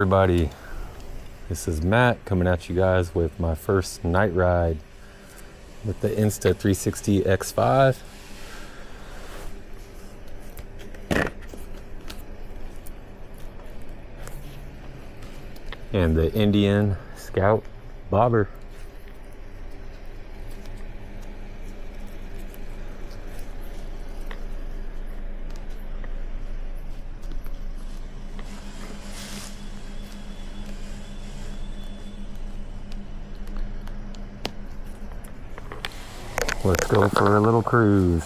Everybody, this is Matt coming at you guys with my first night ride with the Insta360 X5. And the Indian Scout Bobber. Let's go for a little cruise.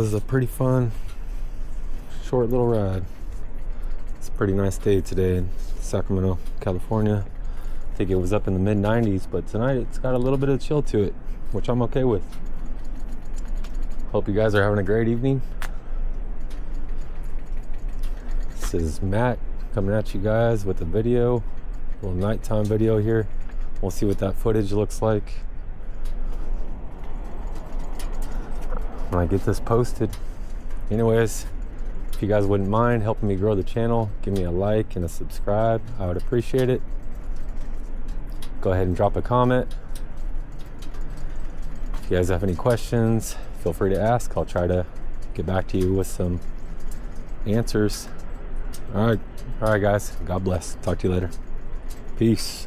was a pretty fun, short little ride. It's a pretty nice day today in Sacramento, California. I think it was up in the mid 90s, but tonight it's got a little bit of chill to it, which I'm okay with. Hope you guys are having a great evening. This is Matt coming at you guys with a video, a little nighttime video here. We'll see what that footage looks like when I get this posted. Anyways, if you guys wouldn't mind helping me grow the channel, give me a like and a subscribe. I would appreciate it. Go ahead and drop a comment. If you guys have any questions, feel free to ask. I'll try to get back to you with some answers. All right guys, God bless. Talk to you later. Peace.